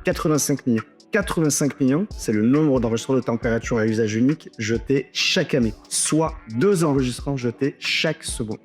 85 millions. 85 millions, c'est le nombre d'enregistrements de température à usage unique jetés chaque année, soit 2 enregistrements jetés chaque seconde.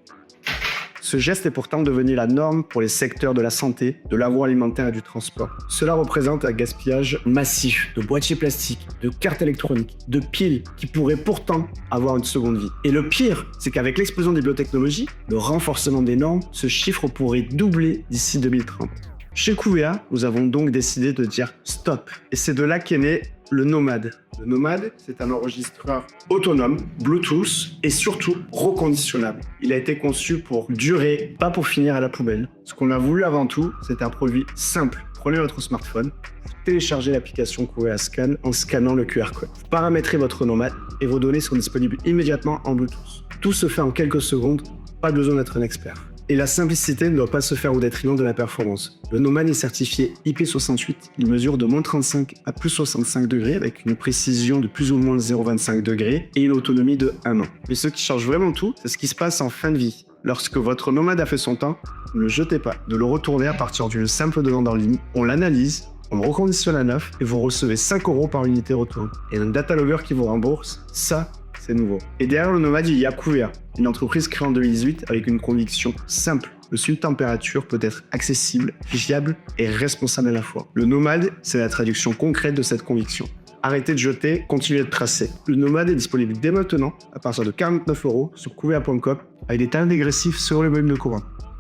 Ce geste est pourtant devenu la norme pour les secteurs de la santé, de l'agroalimentaire et du transport. Cela représente un gaspillage massif de boîtiers plastiques, de cartes électroniques, de piles qui pourraient pourtant avoir une seconde vie. Et le pire, c'est qu'avec l'explosion des biotechnologies, le renforcement des normes, ce chiffre pourrait doubler d'ici 2030. Chez Couvea, nous avons donc décidé de dire stop. Et c'est de là qu'est né le Nomad. Le Nomad, c'est un enregistreur autonome, Bluetooth et surtout reconditionnable. Il a été conçu pour durer, pas pour finir à la poubelle. Ce qu'on a voulu avant tout, c'est un produit simple. Prenez votre smartphone, vous téléchargez l'application Couvea Scan en scannant le QR code. Vous paramétrez votre Nomad et vos données sont disponibles immédiatement en Bluetooth. Tout se fait en quelques secondes, pas besoin d'être un expert. Et la simplicité ne doit pas se faire au détriment de la performance. Le Nomad est certifié IP68, il mesure de moins 35 à plus 65 degrés avec une précision de plus ou moins 0,25 degrés et une autonomie de 1 an. Mais ce qui change vraiment tout, c'est ce qui se passe en fin de vie. Lorsque votre Nomad a fait son temps, ne le jetez pas, de le retourner à partir d'une simple demande en ligne, on l'analyse, on le reconditionne à neuf et vous recevez 5 € par unité retour. Et un data logger qui vous rembourse, ça, c'est nouveau. Et derrière le Nomad, il y a Couvea, une entreprise créée en 2018 avec une conviction simple. Le suivi de température peut être accessible, fiable et responsable à la fois. Le Nomad, c'est la traduction concrète de cette conviction. Arrêtez de jeter, continuez de tracer. Le Nomad est disponible dès maintenant à partir de 49 € sur couvea.com avec des tarifs dégressifs sur le volume de courant.